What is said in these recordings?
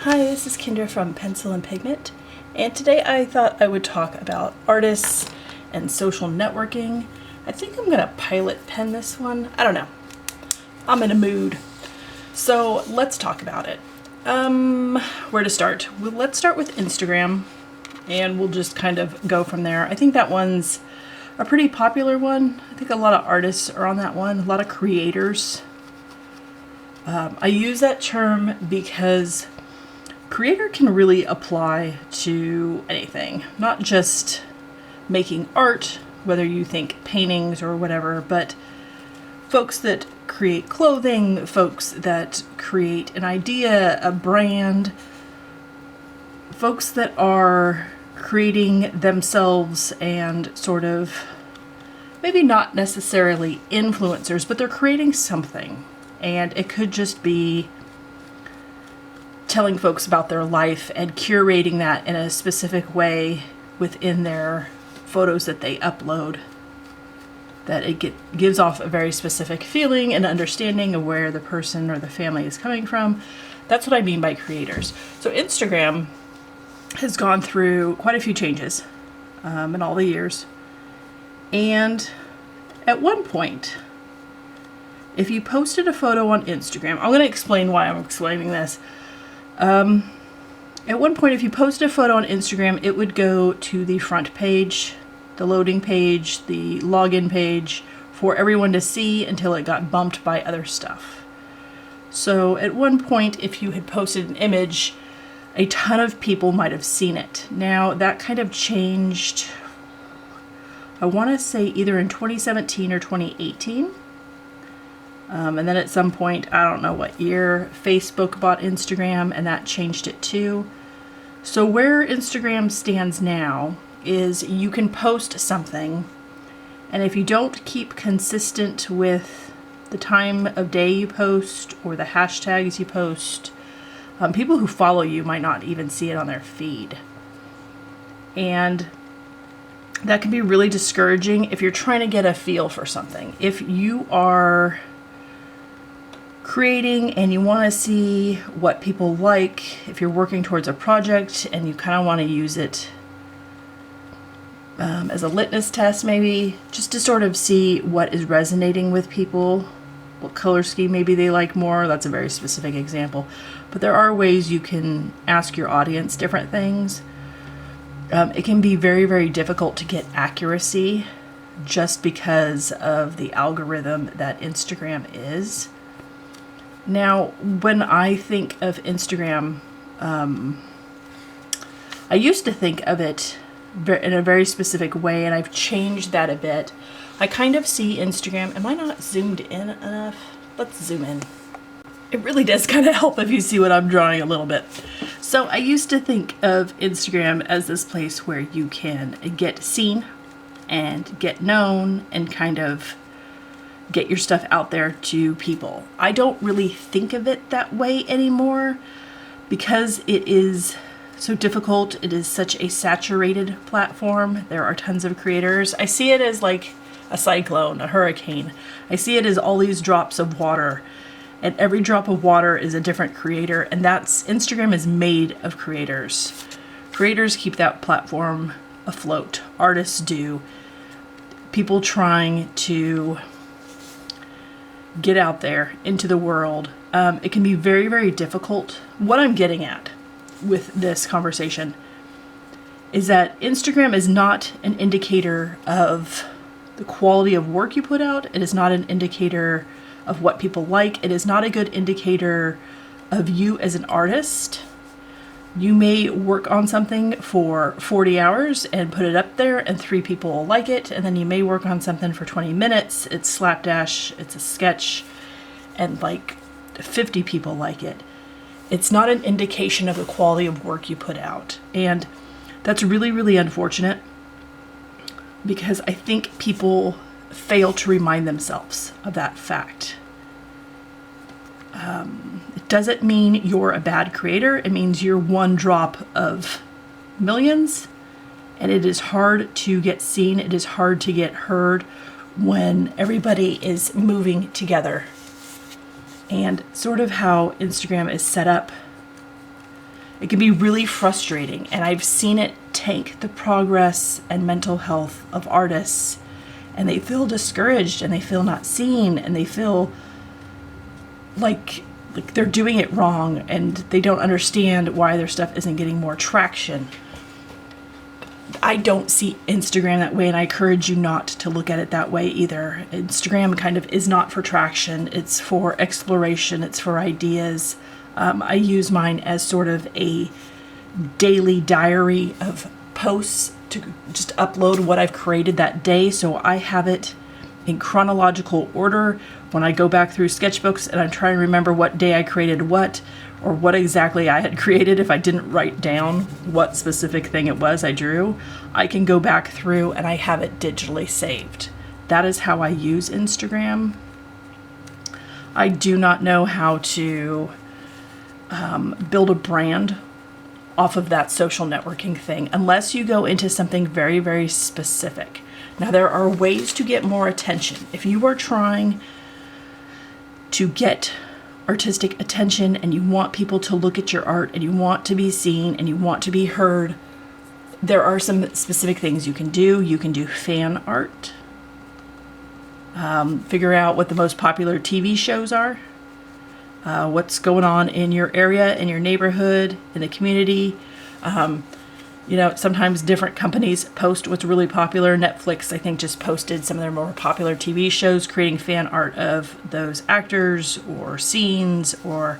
Hi, this is Kendra from Pencil and Pigment, and today I thought I would talk about artists and social networking. I think I'm gonna pilot pen this one. I don't know. I'm in a mood. So let's talk about it. Where to start? Well, let's start with Instagram, and we'll just kind of go from there. I think that one's a pretty popular one. I think a lot of artists are on that one, a lot of creators. I use that term because creator can really apply to anything, not just making art, whether you think paintings or whatever, but folks that create clothing, folks that create an idea, a brand, folks that are creating themselves and sort of, maybe not necessarily influencers, but they're creating something. And it could just be telling folks about their life and curating that in a specific way within their photos that they upload, that it gives off a very specific feeling and understanding of where the person or the family is coming from. That's what I mean by creators. So Instagram has gone through quite a few changes in all the years. And at one point, if you posted a photo on Instagram, I'm going to explain why I'm explaining this. At one point, if you posted a photo on Instagram, it would go to the front page, the loading page, the login page for everyone to see until it got bumped by other stuff. So at one point, if you had posted an image, a ton of people might have seen it. Now that kind of changed, I want to say either in 2017 or 2018. And then at some point, I don't know what year, Facebook bought Instagram and that changed it too. So where Instagram stands now is you can post something, and if you don't keep consistent with the time of day you post or the hashtags you post, people who follow you might not even see it on their feed. And that can be really discouraging if you're trying to get a feel for something. If you are creating and you want to see what people like, if you're working towards a project and you kind of want to use it as a litmus test, maybe just to sort of see what is resonating with people, what color scheme maybe they like more. That's a very specific example, but there are ways you can ask your audience different things. It can be very, very difficult to get accuracy just because of the algorithm that Instagram is. Now, when I think of Instagram, I used to think of it in a very specific way, and I've changed that a bit. I kind of see Instagram, am I not zoomed in enough? Let's zoom in. It really does kind of help if you see what I'm drawing a little bit. So I used to think of Instagram as this place where you can get seen and get known and kind of get your stuff out there to people. I don't really think of it that way anymore because it is so difficult. It is such a saturated platform. There are tons of creators. I see it as like a cyclone, a hurricane. I see it as all these drops of water, and every drop of water is a different creator, and Instagram is made of creators. Creators keep that platform afloat. Artists do. People trying to get out there into the world. It can be very, very difficult. What I'm getting at with this conversation is that Instagram is not an indicator of the quality of work you put out. It is not an indicator of what people like. It is not a good indicator of you as an artist. You may work on something for 40 hours and put it up there and 3 people will like it. And then you may work on something for 20 minutes. It's slapdash, it's a sketch, and like 50 people like it. It's not an indication of the quality of work you put out. And that's really, really unfortunate because I think people fail to remind themselves of that fact. It doesn't mean you're a bad creator. It means you're one drop of millions, and it is hard to get seen. It is hard to get heard when everybody is moving together. And sort of how Instagram is set up, It can be really frustrating, and I've seen it tank the progress and mental health of artists, and they feel discouraged, and they feel not seen, and they feel like they're doing it wrong, and they don't understand why their stuff isn't getting more traction. I don't see Instagram that way, and I encourage you not to look at it that way either. Instagram kind of is not for traction. It's for exploration. It's for ideas. I use mine as sort of a daily diary of posts to just upload what I've created that day, so I have it in chronological order. When I go back through sketchbooks and I'm trying to remember what day I created what, or what exactly I had created, if I didn't write down what specific thing it was I drew, I can go back through and I have it digitally saved. That is how I use Instagram. I do not know how to build a brand off of that social networking thing unless you go into something very, very specific. Now, there are ways to get more attention. If you are trying to get artistic attention and you want people to look at your art and you want to be seen and you want to be heard, there are some specific things you can do. You can do fan art. Figure out what the most popular TV shows are. What's going on in your area, in your neighborhood, in the community. Sometimes different companies post what's really popular. Netflix, I think, just posted some of their more popular TV shows, creating fan art of those actors or scenes or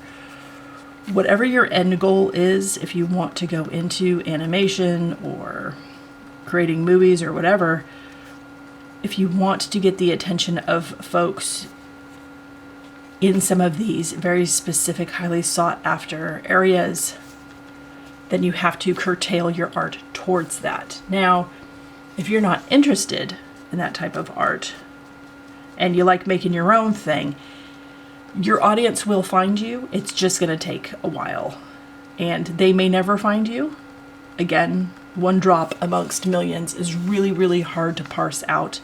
whatever your end goal is. If you want to go into animation or creating movies or whatever, if you want to get the attention of folks in some of these very specific, highly sought after areas, then you have to curtail your art towards that. Now, if you're not interested in that type of art and you like making your own thing, your audience will find you. It's just going to take a while, and they may never find you. Again, one drop amongst millions is really, really hard to parse out.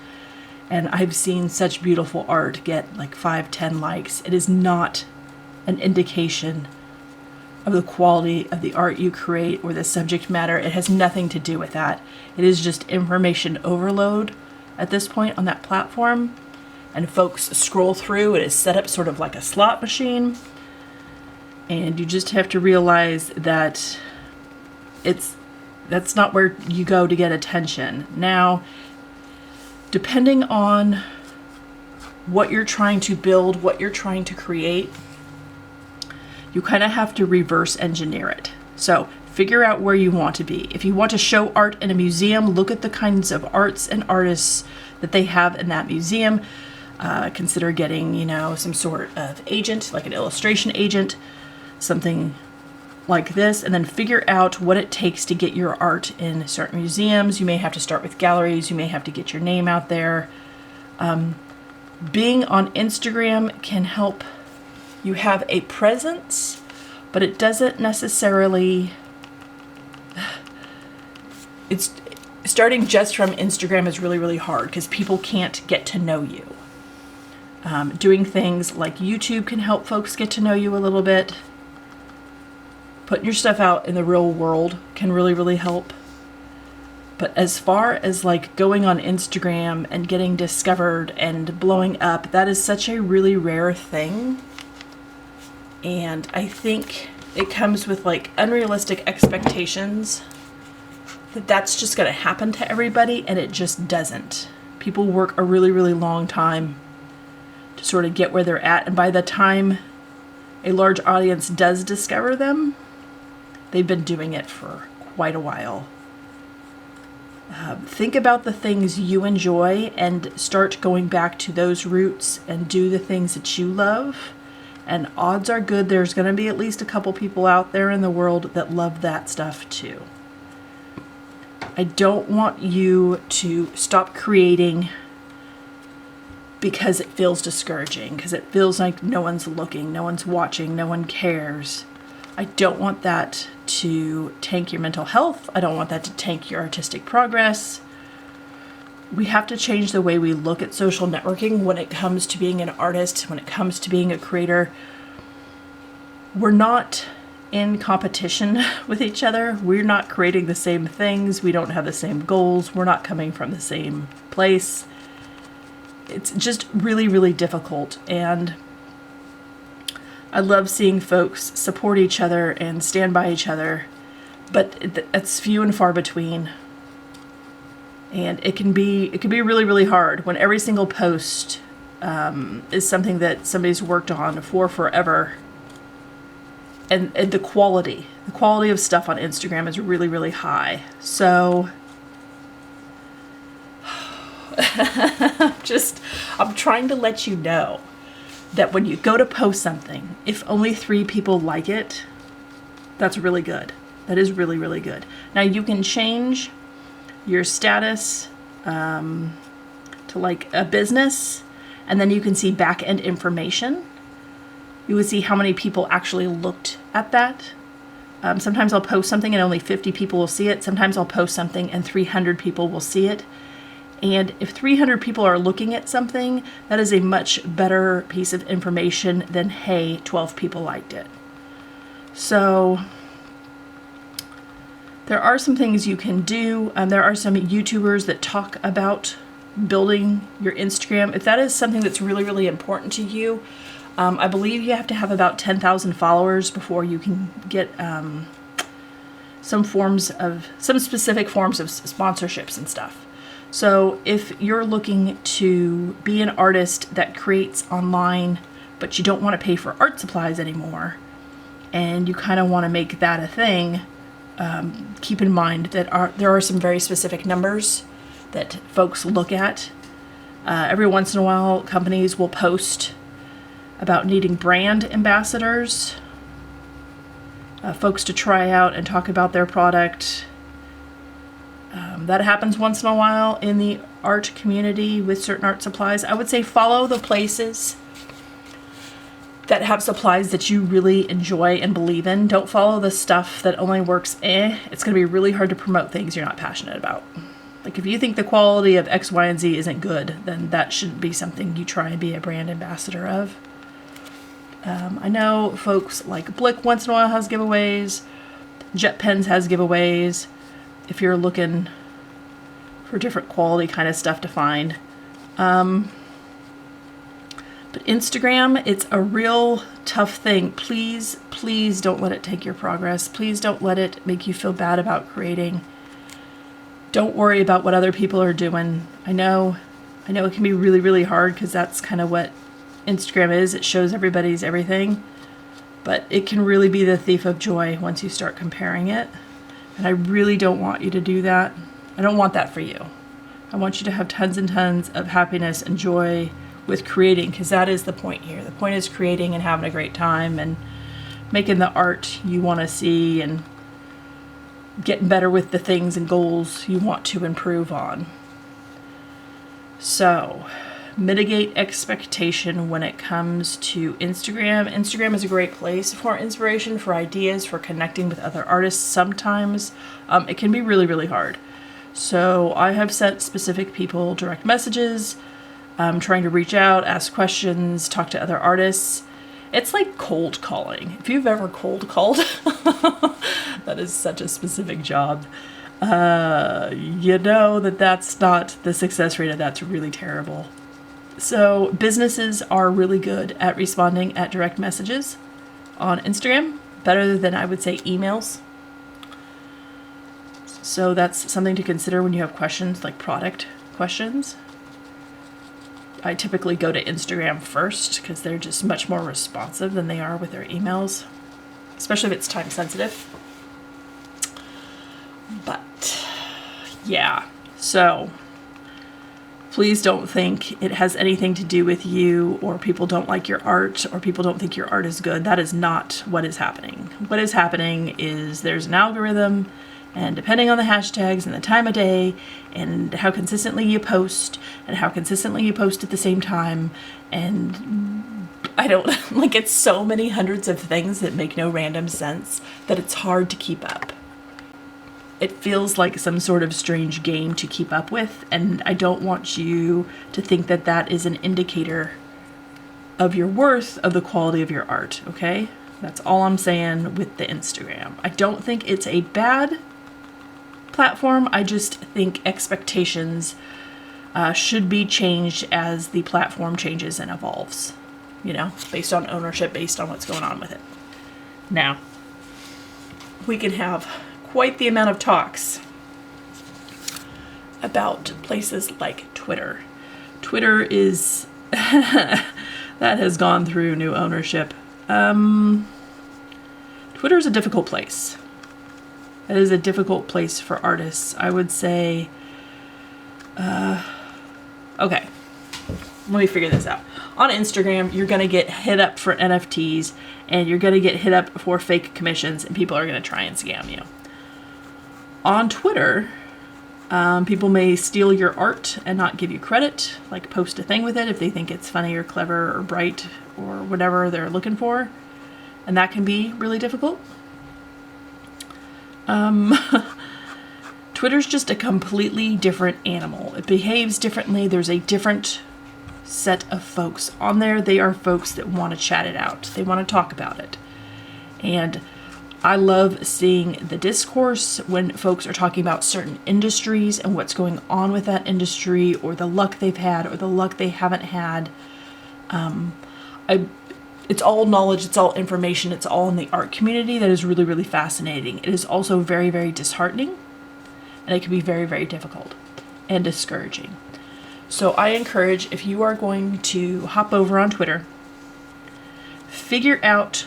And I've seen such beautiful art get like 5-10 likes. It is not an indication of the quality of the art you create or the subject matter. It has nothing to do with that. It is just information overload at this point on that platform. And folks scroll through. It is set up sort of like a slot machine. And you just have to realize that that's not where you go to get attention. Now, depending on what you're trying to build, what you're trying to create, you kind of have to reverse engineer it. So figure out where you want to be. If you want to show art in a museum, look at the kinds of arts and artists that they have in that museum. Consider getting, some sort of agent, like an illustration agent, something like this, and then figure out what it takes to get your art in certain museums. You may have to start with galleries. You may have to get your name out there. Being on Instagram can help you have a presence, but it doesn't necessarily... It's starting just from Instagram is really, really hard because people can't get to know you. Doing things like YouTube can help folks get to know you a little bit. Putting your stuff out in the real world can really, really help. But as far as like going on Instagram and getting discovered and blowing up, that is such a really rare thing. And I think it comes with like unrealistic expectations that that's just going to happen to everybody, and it just doesn't. People work a really, really long time to sort of get where they're at. And by the time a large audience does discover them, they've been doing it for quite a while. Think about the things you enjoy and start going back to those roots and do the things that you love. And odds are good there's going to be at least a couple people out there in the world that love that stuff too. I don't want you to stop creating because it feels discouraging, because it feels like no one's looking, no one's watching, no one cares. I don't want that to tank your mental health. I don't want that to tank your artistic progress. We have to change the way we look at social networking when it comes to being an artist, when it comes to being a creator. We're not in competition with each other. We're not creating the same things. We don't have the same goals. We're not coming from the same place. It's just really, really difficult. And I love seeing folks support each other and stand by each other, but it's few and far between. And it can be really, really hard when every single post is something that somebody's worked on for forever. And the quality of stuff on Instagram is really, really high. So I'm trying to let you know that when you go to post something, if only 3 people like it, that's really good. That is really, really good. Now you can change your status to like a business, and then you can see back end information. You would see how many people actually looked at that. Sometimes I'll post something and only 50 people will see it. Sometimes I'll post something and 300 people will see it. And if 300 people are looking at something, that is a much better piece of information than, hey, 12 people liked it. So there are some things you can do. There are some YouTubers that talk about building your Instagram. If that is something that's really, really important to you, I believe you have to have about 10,000 followers before you can get some specific forms of sponsorships and stuff. So if you're looking to be an artist that creates online, but you don't want to pay for art supplies anymore, and you kind of want to make that a thing, keep in mind that there are some very specific numbers that folks look at. Every once in a while, companies will post about needing brand ambassadors, folks to try out and talk about their product. That happens once in a while in the art community with certain art supplies. I would say follow the places that have supplies that you really enjoy and believe in. Don't follow the stuff that only works It's going to be really hard to promote things you're not passionate about. Like if you think the quality of X, Y, and Z isn't good, then that shouldn't be something you try and be a brand ambassador of. I know folks like Blick once in a while has giveaways. JetPens has giveaways. If you're looking for different quality kind of stuff to find. But Instagram, it's a real tough thing. Please, please don't let it take your progress. Please don't let it make you feel bad about creating. Don't worry about what other people are doing. I know it can be really, really hard because that's kind of what Instagram is. It shows everybody's everything. But it can really be the thief of joy once you start comparing it. And I really don't want you to do that. I don't want that for you. I want you to have tons and tons of happiness and joy with creating, because that is the point here. The point is creating and having a great time and making the art you want to see and getting better with the things and goals you want to improve on. So, mitigate expectation when it comes to Instagram. Instagram is a great place for inspiration, for ideas, for connecting with other artists. Sometimes it can be really, really hard. So I have sent specific people direct messages, trying to reach out, ask questions, talk to other artists. It's like cold calling. If you've ever cold called, that is such a specific job. You know that's not the success rate of that's really terrible. So businesses are really good at responding at direct messages on Instagram, better than I would say emails. So that's something to consider when you have questions like product questions. I typically go to Instagram first because they're just much more responsive than they are with their emails, especially if it's time sensitive. But yeah, so please don't think it has anything to do with you, or people don't like your art, or people don't think your art is good. That is not what is happening. What is happening is there's an algorithm, and depending on the hashtags and the time of day and how consistently you post and how consistently you post at the same time, and I don't like, it's so many hundreds of things that make no random sense that it's hard to keep up. It feels like some sort of strange game to keep up with, and I don't want you to think that that is an indicator of your worth, of the quality of your art, okay? That's all I'm saying with the Instagram. I don't think it's a bad platform. I just think expectations should be changed as the platform changes and evolves, you know, based on ownership, based on what's going on with it. Now, we can have quite the amount of talks about places like Twitter. Twitter is, that has gone through new ownership. Twitter is a difficult place. It is a difficult place for artists. I would say, okay, let me figure this out. On Instagram, you're going to get hit up for NFTs, and you're going to get hit up for fake commissions, and people are going to try and scam you. On Twitter, people may steal your art and not give you credit, like post a thing with it if they think it's funny or clever or bright or whatever they're looking for. And that can be really difficult. Twitter's just a completely different animal. It behaves differently. There's a different set of folks on there. They are folks that want to chat it out. They want to talk about it. And I love seeing the discourse when folks are talking about certain industries and what's going on with that industry, or the luck they've had or the luck they haven't had. It's all knowledge, it's all information, it's all in the art community. That is really, really fascinating. It is also very, very disheartening, and it can be very, very difficult and discouraging. So I encourage, if you are going to hop over on Twitter, figure out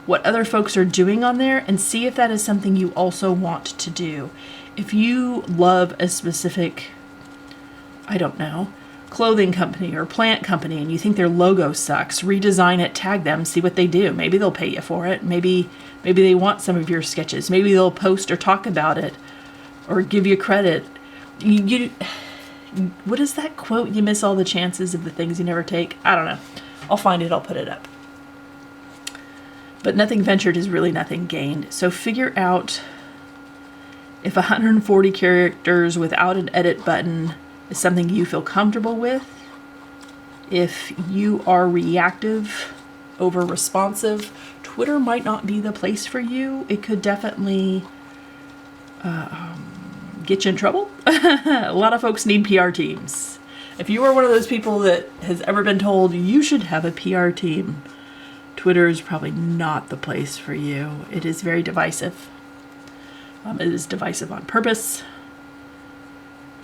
what other folks are doing on there and see if that is something you also want to do. If you love a specific, I don't know, clothing company or plant company and you think their logo sucks, redesign it, tag them, see what they do. Maybe they'll pay you for it. Maybe they want some of your sketches. Maybe they'll post or talk about it or give you credit. What is that quote? You miss all the chances of the things you never take. I don't know. I'll find it. I'll put it up. But nothing ventured is really nothing gained. So figure out if 140 characters without an edit button is something you feel comfortable with. If you are reactive over responsive, Twitter might not be the place for you. It could definitely get you in trouble. A lot of folks need PR teams. If you are one of those people that has ever been told you should have a PR team, Twitter is probably not the place for you. It is very divisive. It is divisive on purpose.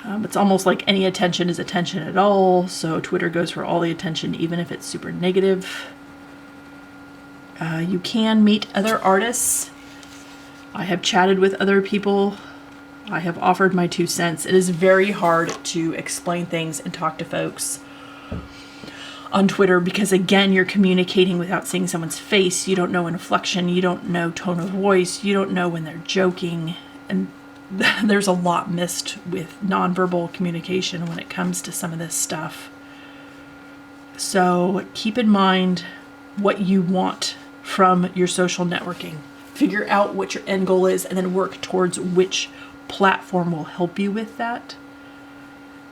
It's almost like any attention is attention at all, so Twitter goes for all the attention, even if it's super negative. You can meet other artists. I have chatted with other people. I have offered my 2 cents. It is very hard to explain things and talk to folks on Twitter because, again, you're communicating without seeing someone's face. You don't know inflection. You don't know tone of voice. You don't know when they're joking. And there's a lot missed with nonverbal communication when it comes to some of this stuff. So keep in mind what you want from your social networking. Figure out what your end goal is and then work towards which platform will help you with that.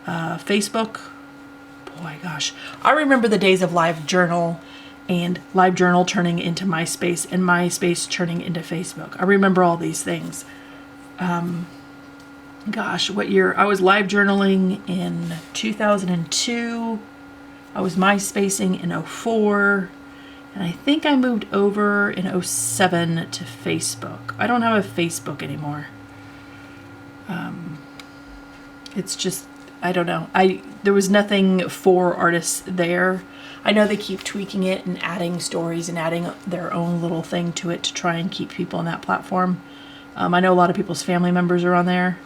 Facebook, boy gosh, I remember the days of LiveJournal and LiveJournal turning into MySpace and MySpace turning into Facebook. I remember all these things. Gosh, what year? I was LiveJournaling in 2002. I was MySpacing in 2004. And I think I moved over in 2007 to Facebook. I don't have a Facebook anymore. It's just, I don't know. There was nothing for artists there. I know they keep tweaking it and adding stories and adding their own little thing to it to try and keep people on that platform. I know a lot of people's family members are on there.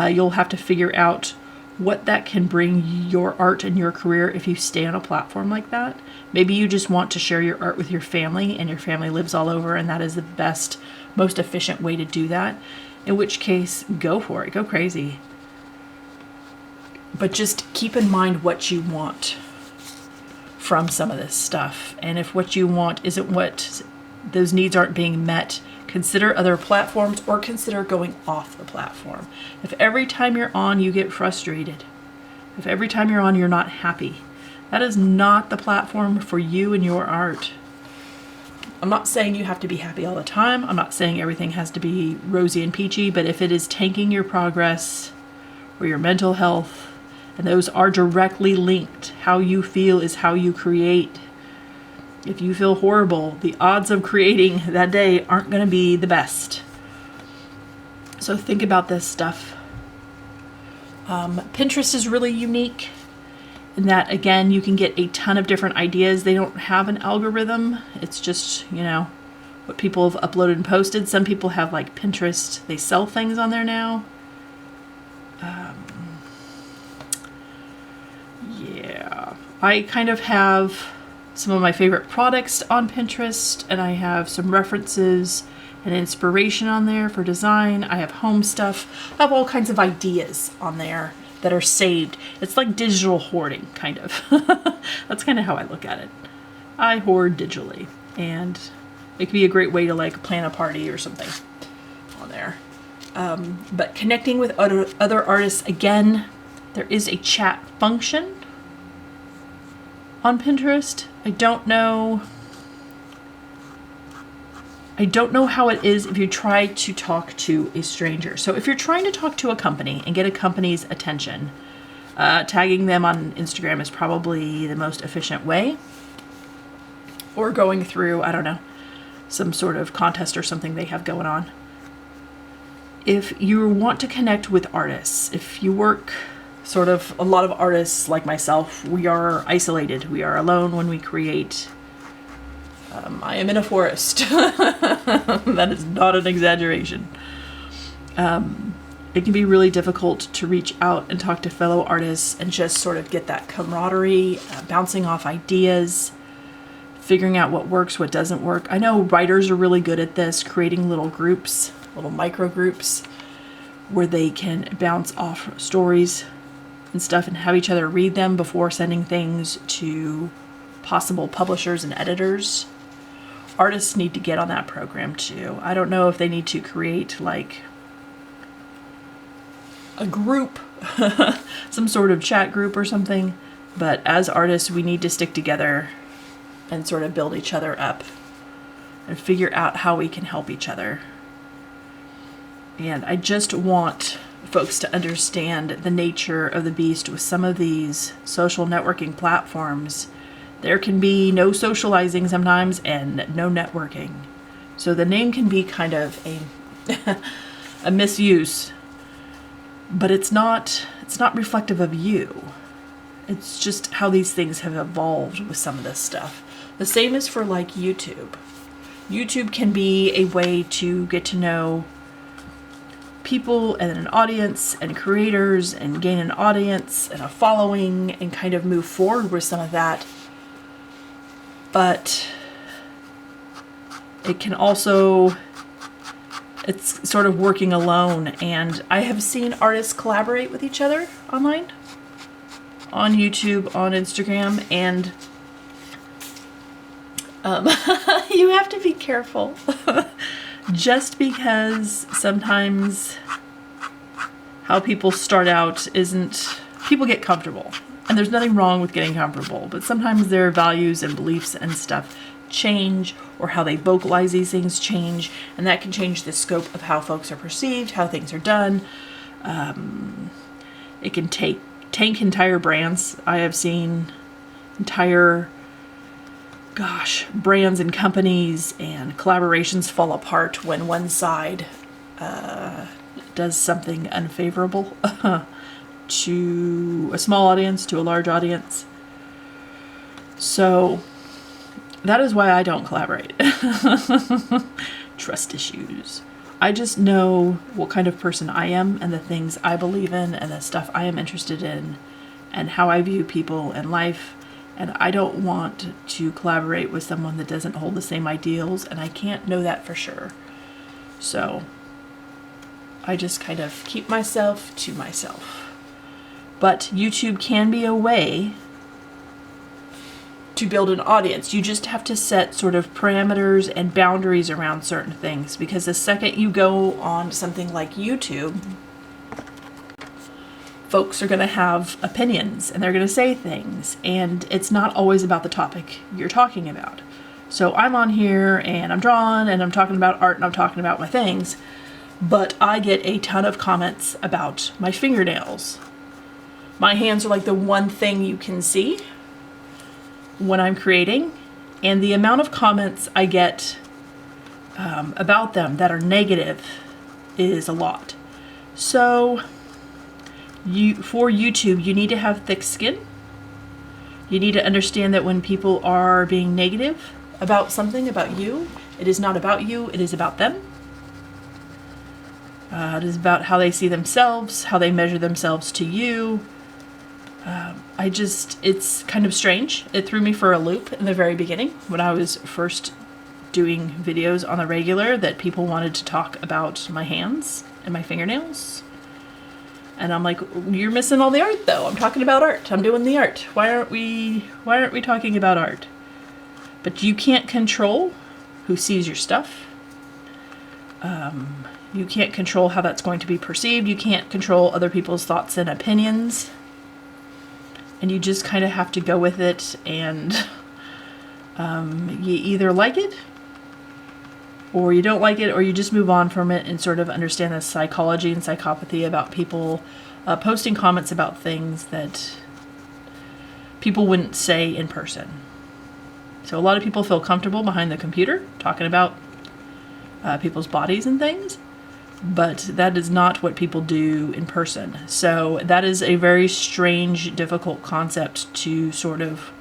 You'll have to figure out what that can bring your art and your career if you stay on a platform like that. Maybe you just want to share your art with your family and your family lives all over and that is the best, most efficient way to do that. In which case, go for it. Go crazy. But just keep in mind what you want from some of this stuff. And if what you want isn't what those needs aren't being met, consider other platforms or consider going off the platform. If every time you're on you get frustrated, if every time you're on you're not happy, that is not the platform for you and your art. I'm not saying you have to be happy all the time. I'm not saying everything has to be rosy and peachy, but if it is tanking your progress or your mental health, and those are directly linked, how you feel is how you create. If you feel horrible, the odds of creating that day aren't going to be the best. So think about this stuff. Pinterest is really unique in that, again, you can get a ton of different ideas. They don't have an algorithm. It's just, you know, what people have uploaded and posted. Some people have like Pinterest. They sell things on there now. Yeah, I kind of have some of my favorite products on Pinterest, and I have some references and inspiration on there for design. I have home stuff. I have all kinds of ideas on there that are saved. It's like digital hoarding, kind of. That's kind of how I look at it. I hoard digitally, and it could be a great way to like plan a party or something on there. But connecting with other artists, again, there is a chat function on Pinterest. I don't know how it is if you try to talk to a stranger. So if you're trying to talk to a company and get a company's attention, tagging them on Instagram is probably the most efficient way. Or going through, I don't know, some sort of contest or something they have going on. If you want to connect with artists, if you work sort of, a lot of artists like myself, we are isolated. We are alone when we create. I am in a forest. That is not an exaggeration. It can be really difficult to reach out and talk to fellow artists and just sort of get that camaraderie, bouncing off ideas, figuring out what works, what doesn't work. I know writers are really good at this, creating little groups, little micro groups, where they can bounce off stories and stuff and have each other read them before sending things to possible publishers and editors. Artists need to get on that program too. I don't know if they need to create like a group, some sort of chat group or something, but as artists, we need to stick together and sort of build each other up and figure out how we can help each other. And I just want folks to understand the nature of the beast with some of these social networking platforms. There can be no socializing sometimes and no networking. So the name can be kind of a misuse, but it's not reflective of you. It's just how these things have evolved with some of this stuff. The same is for like YouTube. YouTube can be a way to get to know people and an audience and creators and gain an audience and a following and kind of move forward with some of that. But it can also, it's sort of working alone. And I have seen artists collaborate with each other online, on YouTube, on Instagram, and you have to be careful. Just because sometimes how people start out isn't, people get comfortable. And there's nothing wrong with getting comfortable, but sometimes their values and beliefs and stuff change, or how they vocalize these things change, and that can change the scope of how folks are perceived, how things are done. It can tank entire brands. I have seen entire, brands and companies and collaborations fall apart when one side does something unfavorable to a small audience, to a large audience. So that is why I don't collaborate. Trust issues. I just know what kind of person I am and the things I believe in and the stuff I am interested in and how I view people and life. And I don't want to collaborate with someone that doesn't hold the same ideals, and I can't know that for sure. So I just kind of keep myself to myself. But YouTube can be a way to build an audience. You just have to set sort of parameters and boundaries around certain things, because the second you go on something like YouTube, folks are going to have opinions and they're going to say things, and it's not always about the topic you're talking about. So I'm on here and I'm drawing and I'm talking about art and I'm talking about my things, but I get a ton of comments about my fingernails. My hands are like the one thing you can see when I'm creating, and the amount of comments I get about them that are negative is a lot. So for YouTube, you need to have thick skin. You need to understand that when people are being negative about something, about you, it is not about you, it is about them. It is about how they see themselves, how they measure themselves to you. It's kind of strange. It threw me for a loop in the very beginning when I was first doing videos on the regular, that people wanted to talk about my hands and my fingernails. And I'm like, you're missing all the art though. I'm talking about art. I'm doing the art. Why aren't we talking about art? But you can't control who sees your stuff. You can't control how that's going to be perceived. You can't control other people's thoughts and opinions. And you just kind of have to go with it, and you either like it or you don't like it, or you just move on from it and sort of understand the psychology and psychopathy about people posting comments about things that people wouldn't say in person. So a lot of people feel comfortable behind the computer talking about people's bodies and things, but that is not what people do in person. So that is a very strange, difficult concept to sort of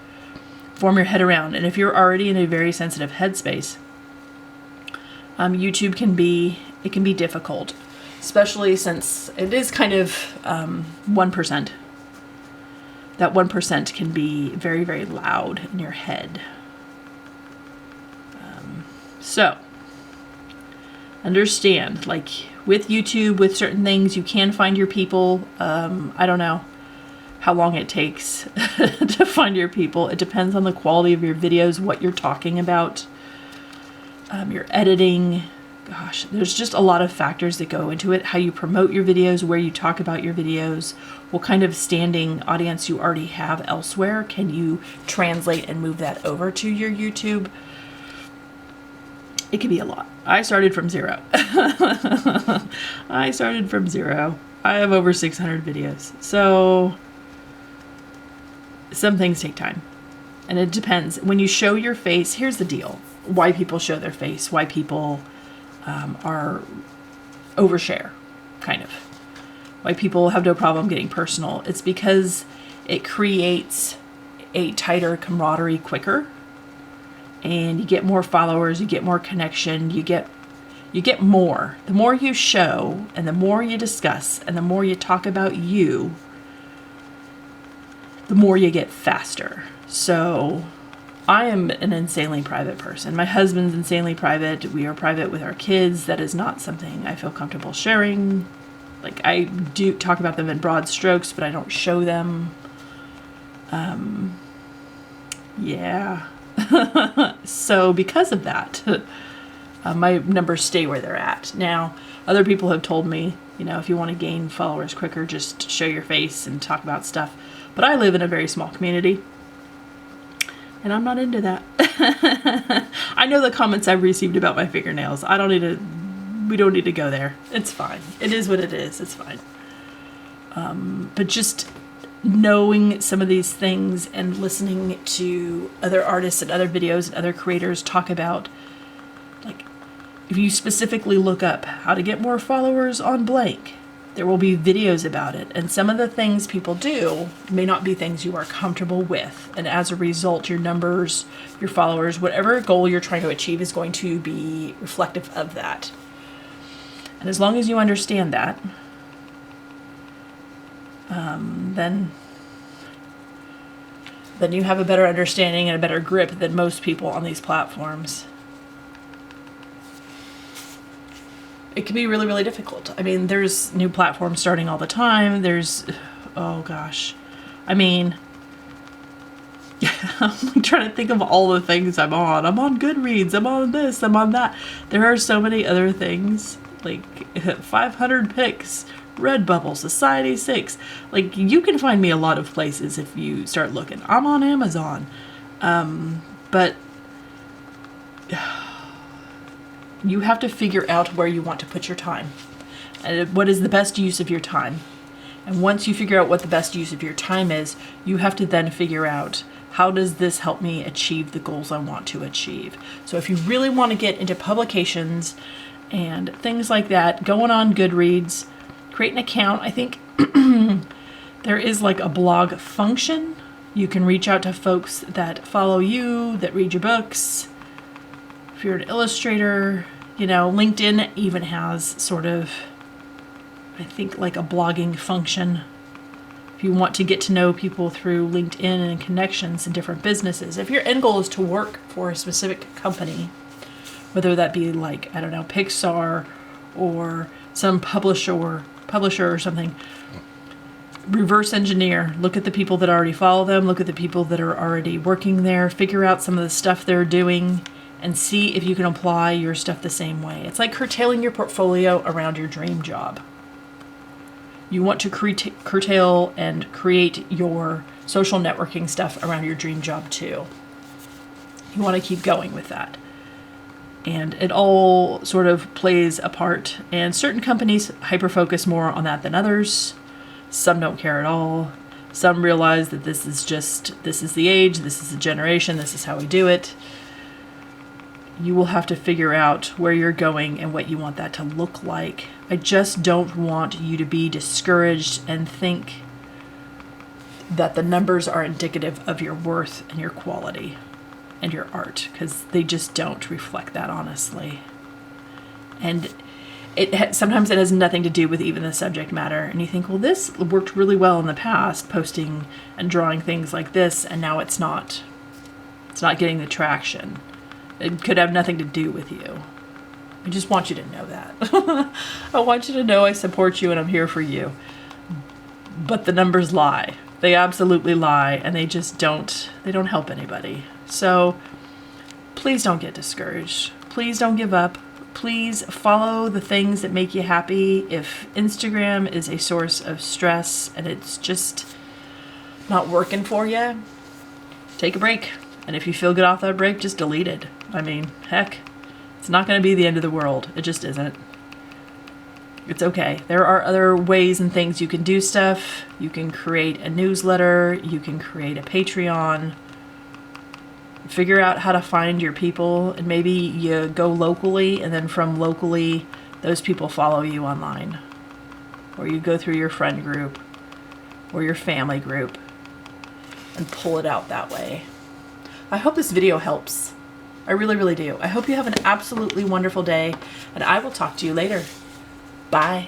form your head around. And if you're already in a very sensitive headspace, YouTube can be difficult, especially since it is kind of 1%. That 1% can be very, very loud in your head. So understand, like with YouTube, with certain things, you can find your people. I don't know how long it takes to find your people. It depends on the quality of your videos, what you're talking about, your editing. Gosh, there's just a lot of factors that go into it. How you promote your videos, where you talk about your videos, what kind of standing audience you already have elsewhere. Can you translate and move that over to your YouTube? It can be a lot. I started from zero. I have over 600 videos. So some things take time. And it depends. When you show your face, here's the deal. Why people show their face, why people are overshare, kind of. Why people have no problem getting personal. It's because it creates a tighter camaraderie quicker. And you get more followers, you get more connection, you get more. The more you show, and the more you discuss, and the more you talk about you, the more you get faster. So I am an insanely private person. My husband's insanely private. We are private with our kids. That is not something I feel comfortable sharing. Like, I do talk about them in broad strokes, but I don't show them. Yeah. So because of that, my numbers stay where they're at. Now, other people have told me, if you want to gain followers quicker, just show your face and talk about stuff. But I live in a very small community, and I'm not into that. I know the comments I've received about my fingernails. We don't need to go there. It's fine. It is what it is. It's fine. But just knowing some of these things and listening to other artists and other videos and other creators talk about, like, if you specifically look up how to get more followers on blank, there will be videos about it. And some of the things people do may not be things you are comfortable with. And as a result, your numbers, your followers, whatever goal you're trying to achieve is going to be reflective of that. And as long as you understand that, then you have a better understanding and a better grip than most people on these platforms. It can be really, really difficult. I mean, there's new platforms starting all the time. Oh gosh. I mean, I'm trying to think of all the things I'm on. I'm on Goodreads. I'm on this. I'm on that. There are so many other things, like 500 Pics, Redbubble, Society 6. Like, you can find me a lot of places if you start looking. I'm on Amazon. But You have to figure out where you want to put your time and what is the best use of your time. And once you figure out what the best use of your time is, you have to then figure out, how does this help me achieve the goals I want to achieve? So if you really want to get into publications and things like that, going on Goodreads, create an account. I think there is like a blog function. You can reach out to folks that follow you, that read your books. If you're an illustrator, you know, LinkedIn even has sort of, I think, like a blogging function. If you want to get to know people through LinkedIn and connections in different businesses. If your end goal is to work for a specific company, whether that be like, I don't know, Pixar or some publisher or something, reverse engineer. Look at the people that already follow them. Look at the people that are already working there. Figure out some of the stuff they're doing and see if you can apply your stuff the same way. It's like curtailing your portfolio around your dream job. You want to curtail and create your social networking stuff around your dream job too. You want to keep going with that. And it all sort of plays a part. And certain companies hyper-focus more on that than others. Some don't care at all. Some realize that this is the age, this is the generation, this is how we do it. You will have to figure out where you're going and what you want that to look like. I just don't want you to be discouraged and think that the numbers are indicative of your worth and your quality and your art, because they just don't reflect that honestly. And sometimes it has nothing to do with even the subject matter. And you think, well, this worked really well in the past, posting and drawing things like this, and now it's not getting the traction. It could have nothing to do with you. I just want you to know that. I want you to know I support you and I'm here for you. But the numbers lie. They absolutely lie, and they don't help anybody. So please don't get discouraged. Please don't give up. Please follow the things that make you happy. If Instagram is a source of stress and it's just not working for you, take a break. And if you feel good off that break, just delete it. I mean, heck, it's not going to be the end of the world. It just isn't. It's okay. There are other ways and things you can do stuff. You can create a newsletter. You can create a Patreon. Figure out how to find your people, and maybe you go locally, and then from locally, those people follow you online. Or you go through your friend group or your family group and pull it out that way. I hope this video helps. I really, really do. I hope you have an absolutely wonderful day, and I will talk to you later. Bye.